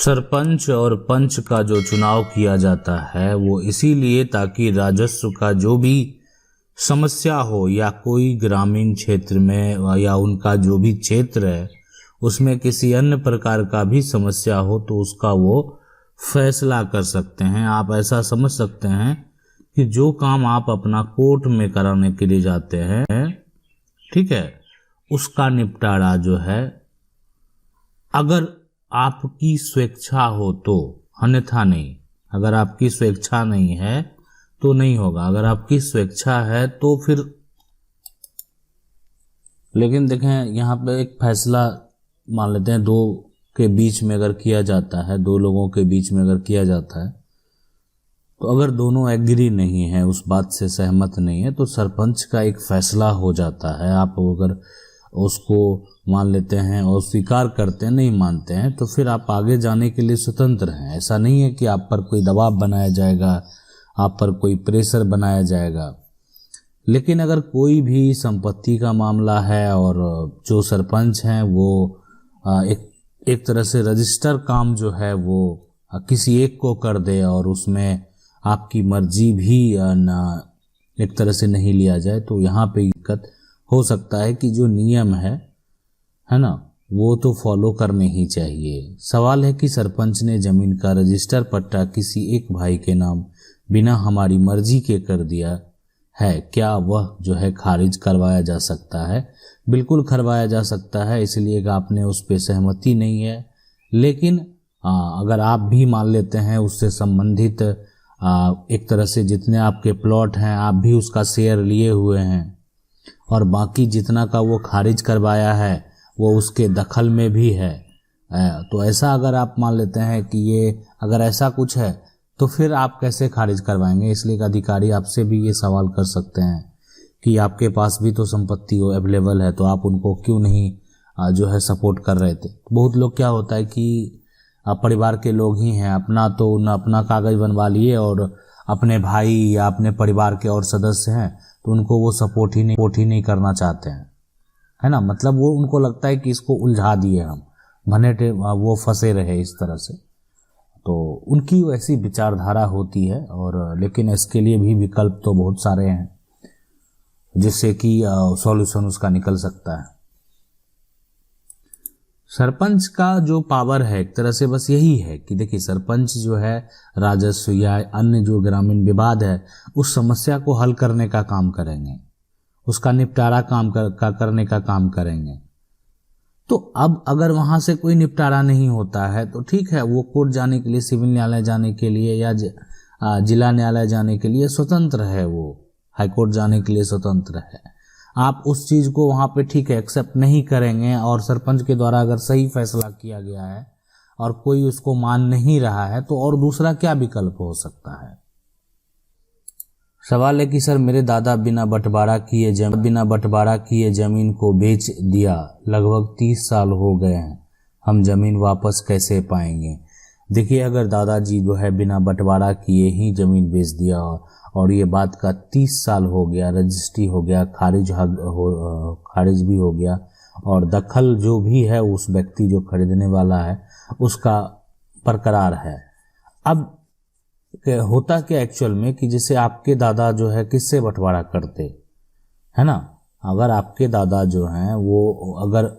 सरपंच और पंच का जो चुनाव किया जाता है वो इसीलिए ताकि राजस्व का जो भी समस्या हो या कोई ग्रामीण क्षेत्र में या उनका जो भी क्षेत्र है उसमें किसी अन्य प्रकार का भी समस्या हो तो उसका वो फैसला कर सकते हैं। आप ऐसा समझ सकते हैं कि जो काम आप अपना कोर्ट में कराने के लिए जाते हैं, ठीक है, उसका निपटारा जो है अगर आपकी स्वेच्छा हो तो, अन्यथा नहीं। अगर आपकी स्वेच्छा नहीं है तो नहीं होगा, अगर आपकी स्वेच्छा है तो फिर। लेकिन देखें यहाँ पे एक फैसला मान लेते हैं दो के बीच में अगर किया जाता है, दो लोगों के बीच में अगर किया जाता है तो अगर दोनों एग्री नहीं है, उस बात से सहमत नहीं है, तो सरपंच का एक फैसला हो जाता है। आप अगर उसको मान लेते हैं और स्वीकार करते हैं, नहीं मानते हैं, तो फिर आप आगे जाने के लिए स्वतंत्र हैं। ऐसा नहीं है कि आप पर कोई दबाव बनाया जाएगा, आप पर कोई प्रेशर बनाया जाएगा। लेकिन अगर कोई भी संपत्ति का मामला है और जो सरपंच हैं वो एक तरह से रजिस्टर काम जो है वो किसी एक को कर दे और उसमें आपकी मर्जी भी एक तरह से नहीं लिया जाए, तो यहाँ पे दिक्कत हो सकता है कि जो नियम है ना, वो तो फॉलो करने ही चाहिए। सवाल है कि सरपंच ने जमीन का रजिस्टर पट्टा किसी एक भाई के नाम बिना हमारी मर्जी के कर दिया है, क्या वह जो है खारिज करवाया जा सकता है? बिल्कुल करवाया जा सकता है, इसलिए कि आपने उस पर सहमति नहीं है। लेकिन अगर आप भी मान लेते हैं उससे संबंधित एक तरह से जितने आपके प्लॉट हैं आप भी उसका शेयर लिए हुए हैं और बाकी जितना का वो खारिज करवाया है वो उसके दखल में भी है, तो ऐसा अगर आप मान लेते हैं कि ये अगर ऐसा कुछ है तो फिर आप कैसे खारिज करवाएंगे? इसलिए अधिकारी आपसे भी ये सवाल कर सकते हैं कि आपके पास भी तो संपत्ति हो अवेलेबल है, तो आप उनको क्यों नहीं जो है सपोर्ट कर रहे थे। बहुत लोग क्या होता है कि परिवार के लोग ही हैं, अपना तो उन अपना कागज बनवा लिए और अपने भाई या अपने परिवार के और सदस्य हैं तो उनको वो सपोर्ट ही नहीं करना चाहते हैं, है ना। मतलब वो उनको लगता है कि इसको उलझा दिए हम, भने वो फंसे रहे इस तरह से। तो उनकी वैसी विचारधारा होती है और लेकिन इसके लिए भी विकल्प तो बहुत सारे हैं जिससे कि सॉल्यूशन उसका निकल सकता है। सरपंच का जो पावर है एक तरह से बस यही है कि देखिए सरपंच जो है राजस्व या अन्य जो ग्रामीण विवाद है उस समस्या को हल करने का काम करेंगे, उसका निपटारा करने का काम करेंगे। तो अब अगर वहां से कोई निपटारा नहीं होता है तो ठीक है, वो कोर्ट जाने के लिए, सिविल न्यायालय जाने के लिए या जिला न्यायालय जाने के लिए स्वतंत्र है, वो हाईकोर्ट जाने के लिए स्वतंत्र है। आप उस चीज को वहां पे ठीक है एक्सेप्ट नहीं करेंगे और सरपंच के द्वारा अगर सही फैसला किया गया है और कोई उसको मान नहीं रहा है तो और दूसरा क्या विकल्प हो सकता है? सवाल है कि सर मेरे दादा बिना बंटवारा किए जमीन को बेच दिया, लगभग 30 साल हो गए हैं, हम जमीन वापस कैसे पाएंगे? देखिए अगर दादाजी जो है बिना बंटवारा किए ही जमीन बेच दिया और ये बात का 30 साल हो गया, रजिस्ट्री हो गया, खारिज भी हो गया और दखल जो भी है उस व्यक्ति जो खरीदने वाला है उसका बरकरार है। अब होता क्या एक्चुअल में कि जैसे आपके दादा जो है किससे बंटवारा करते, है ना। अगर आपके दादा जो हैं वो अगर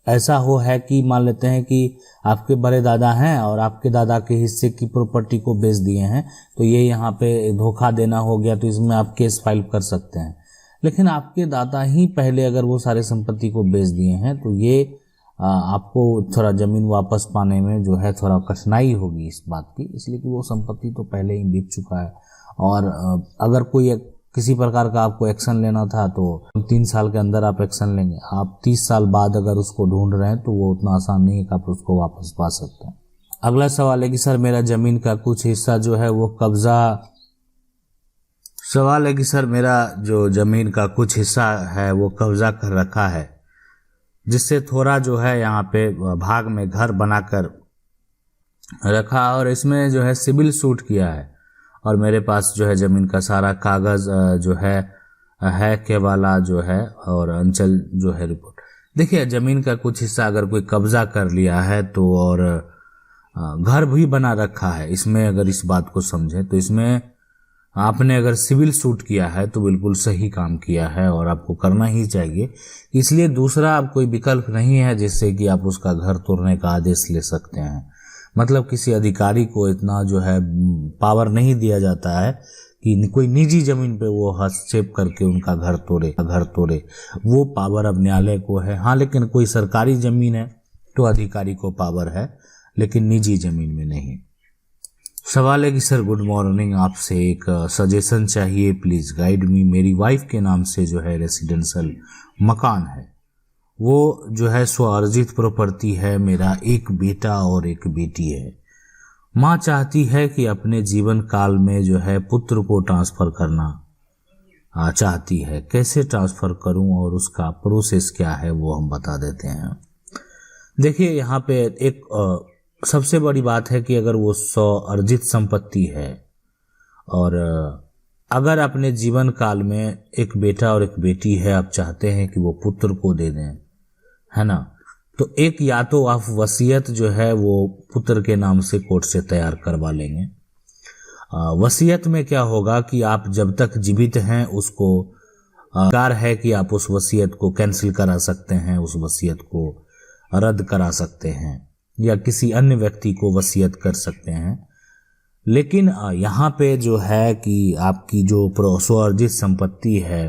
ऐसा है कि मान लेते हैं कि आपके बड़े दादा हैं और आपके दादा के हिस्से की प्रॉपर्टी को बेच दिए हैं तो ये यहाँ पे धोखा देना हो गया, तो इसमें आप केस फाइल कर सकते हैं। लेकिन आपके दादा ही पहले अगर वो सारे संपत्ति को बेच दिए हैं तो ये आपको थोड़ा जमीन वापस पाने में जो है थोड़ा कठिनाई होगी इस बात की, इसलिए कि वो संपत्ति तो पहले ही बिक चुका है। और अगर कोई किसी प्रकार का आपको एक्शन लेना था तो 3 साल के अंदर आप एक्शन लेंगे। आप 30 साल बाद अगर उसको ढूंढ रहे हैं तो वो उतना आसान नहीं है कि आप उसको वापस पा सकते हैं। अगला सवाल है कि सर मेरा जमीन का कुछ हिस्सा जो है वो कब्जा कर रखा है, जिससे थोड़ा जो है यहाँ पे भाग में घर बनाकर रखा और इसमें जो है सिविल सूट किया है और मेरे पास जो है जमीन का सारा कागज जो है के वाला जो है और अंचल जो है रिपोर्ट। देखिए जमीन का कुछ हिस्सा अगर कोई कब्जा कर लिया है तो और घर भी बना रखा है। इसमें अगर इस बात को समझें तो इसमें आपने अगर सिविल सूट किया है तो बिल्कुल सही काम किया है और आपको करना ही चाहिए। इसलिए दूसरा अब कोई विकल्प नहीं है जिससे कि आप उसका घर तोड़ने का आदेश ले सकते हैं। मतलब किसी अधिकारी को इतना जो है पावर नहीं दिया जाता है कि कोई निजी जमीन पे वो हस्तक्षेप करके उनका घर तोड़े। वो पावर अब न्यायालय को है। हाँ, लेकिन कोई सरकारी जमीन है तो अधिकारी को पावर है, लेकिन निजी जमीन में नहीं। सवाल है कि सर गुड मॉर्निंग, आपसे एक सजेशन चाहिए, प्लीज गाइड मी। मेरी वाइफ के नाम से जो है रेसिडेंशियल मकान है, वो जो है स्वअर्जित प्रॉपर्टी है। मेरा एक बेटा और एक बेटी है। माँ चाहती है कि अपने जीवन काल में जो है पुत्र को ट्रांसफर करना चाहती है। कैसे ट्रांसफर करूं और उसका प्रोसेस क्या है वो हम बता देते हैं। देखिए, यहाँ पे एक सबसे बड़ी बात है कि अगर वो स्वअर्जित संपत्ति है और अगर अपने जीवन काल में एक बेटा और एक बेटी है, आप चाहते हैं कि वो पुत्र को दे दें, है ना, तो एक या तो आप वसीयत जो है वो पुत्र के नाम से कोर्ट से तैयार करवा लेंगे। वसीयत में क्या होगा कि आप जब तक जीवित हैं उसको अधिकार है कि आप उस वसीयत को कैंसिल करा सकते हैं, उस वसीयत को रद्द करा सकते हैं या किसी अन्य व्यक्ति को वसीयत कर सकते हैं। लेकिन यहाँ पे जो है कि आपकी जो स्वअर्जित संपत्ति है,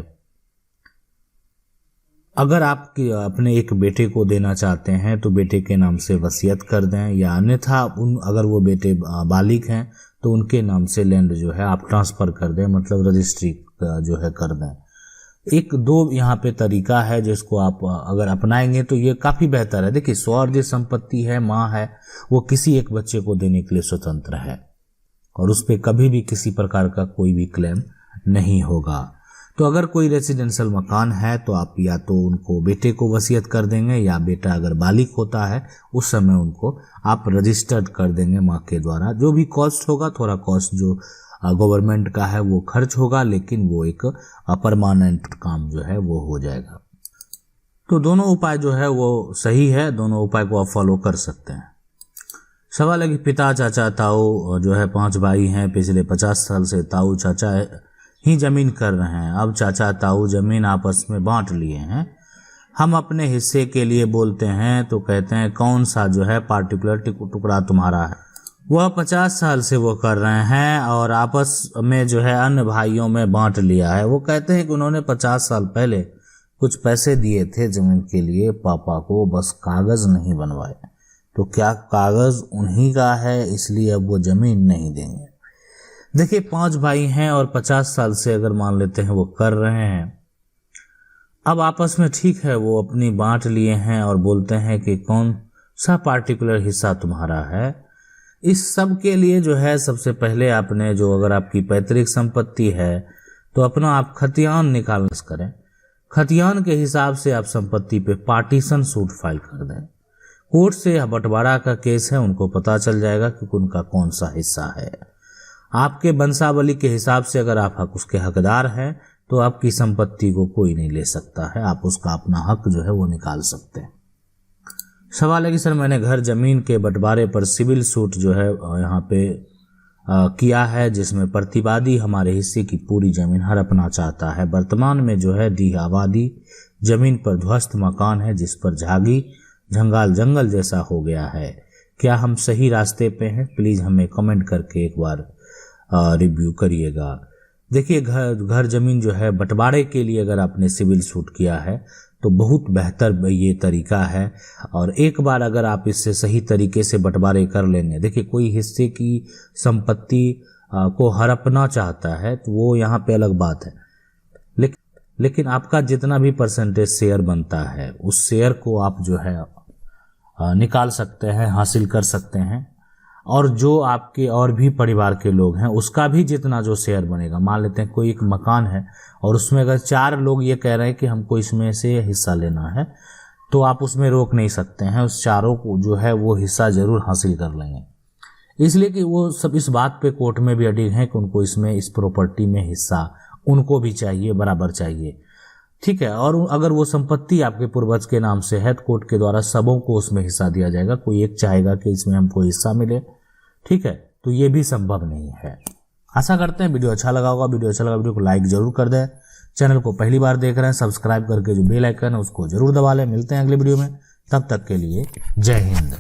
अगर आप अपने एक बेटे को देना चाहते हैं तो बेटे के नाम से वसीयत कर दें, या अन्यथा अगर वो बेटे बालिग हैं तो उनके नाम से लैंड जो है आप ट्रांसफ़र कर दें, मतलब रजिस्ट्री जो है कर दें। एक दो यहाँ पे तरीका है जिसको आप अगर अपनाएंगे तो ये काफ़ी बेहतर है। देखिए, स्वअर्जित संपत्ति है, माँ है, वो किसी एक बच्चे को देने के लिए स्वतंत्र है और उस पर कभी भी किसी प्रकार का कोई भी क्लेम नहीं होगा। तो अगर कोई रेसिडेंशियल मकान है तो आप या तो उनको बेटे को वसीयत कर देंगे, या बेटा अगर बालिग होता है उस समय उनको आप रजिस्टर्ड कर देंगे माँ के द्वारा। जो भी कॉस्ट होगा, थोड़ा कॉस्ट जो गवर्नमेंट का है वो खर्च होगा, लेकिन वो एक परमानेंट काम जो है वो हो जाएगा। तो दोनों उपाय जो है वो सही है, दोनों उपाय को आप फॉलो कर सकते हैं। सवाल है कि पिता, चाचा, ताऊ जो है 5 भाई हैं। पिछले 50 साल से ताऊ चाचा ही जमीन कर रहे हैं। अब चाचा ताऊ जमीन आपस में बांट लिए हैं। हम अपने हिस्से के लिए बोलते हैं तो कहते हैं कौन सा जो है पार्टिकुलर टुकड़ा तुम्हारा है। वह 50 साल से वो कर रहे हैं और आपस में जो है अन्य भाइयों में बांट लिया है। वो कहते हैं कि उन्होंने 50 साल पहले कुछ पैसे दिए थे जमीन के लिए पापा को, बस कागज नहीं बनवाए। तो क्या कागज उन्हीं का है, इसलिए अब वो जमीन नहीं देंगे। देखिए, 5 भाई हैं और 50 साल से अगर मान लेते हैं वो कर रहे हैं, अब आपस में ठीक है वो अपनी बांट लिए हैं और बोलते हैं कि कौन सा पार्टिकुलर हिस्सा तुम्हारा है। इस सब के लिए जो है सबसे पहले आपने जो, अगर आपकी पैतृक संपत्ति है तो अपना आप खतियान निकालना करें। खतियान के हिसाब से आप संपत्ति पे पार्टीशन सूट फाइल कर दें। कोर्ट से बंटवारा का केस है, उनको पता चल जाएगा कि उनका कौन सा हिस्सा है। आपके वंशावली के हिसाब से अगर आप उसके हकदार हैं तो आपकी संपत्ति को कोई नहीं ले सकता है, आप उसका अपना हक जो है वो निकाल सकते हैं। सवाल है कि सर मैंने घर जमीन के बंटवारे पर सिविल सूट जो है यहाँ पे किया है, जिसमें प्रतिवादी हमारे हिस्से की पूरी जमीन हड़पना चाहता है। वर्तमान में जो है डी आबादी जमीन पर ध्वस्त मकान है जिस पर झागी जंगल जंगल जैसा हो गया है। क्या हम सही रास्ते पे हैं? प्लीज़ हमें कमेंट करके एक बार रिव्यू करिएगा। देखिए, घर जमीन जो है बंटवारे के लिए अगर आपने सिविल सूट किया है तो बहुत बेहतर ये तरीका है, और एक बार अगर आप इससे सही तरीके से बंटवारे कर लेंगे। देखिए, कोई हिस्से की संपत्ति को हड़पना चाहता है तो वो यहाँ पे अलग बात है, लेकिन आपका जितना भी परसेंटेज शेयर बनता है उस शेयर को आप जो है निकाल सकते हैं, हासिल कर सकते हैं। और जो आपके और भी परिवार के लोग हैं उसका भी जितना जो शेयर बनेगा, मान लेते हैं कोई एक मकान है और उसमें अगर 4 लोग ये कह रहे हैं कि हमको इसमें से हिस्सा लेना है, तो आप उसमें रोक नहीं सकते हैं। उस चारों को जो है वो हिस्सा जरूर हासिल कर लेंगे, इसलिए कि वो सब इस बात पे कोर्ट में भी अडिग हैं कि उनको इसमें इस प्रॉपर्टी में हिस्सा उनको भी चाहिए, बराबर चाहिए। ठीक है। और अगर वो संपत्ति आपके पूर्वज के नाम से है तो कोर्ट के द्वारा सबों को उसमें हिस्सा दिया जाएगा, कोई एक चाहेगा कि इसमें हमको हिस्सा मिले, ठीक है, तो ये भी संभव नहीं है। आशा करते हैं वीडियो अच्छा लगा होगा। वीडियो अच्छा लगा वीडियो को लाइक जरूर कर दें। चैनल को पहली बार देख रहे हैं सब्सक्राइब करके जो बेल आइकन है उसको जरूर दबा लें। मिलते हैं अगले वीडियो में, तब तक के लिए जय हिंद।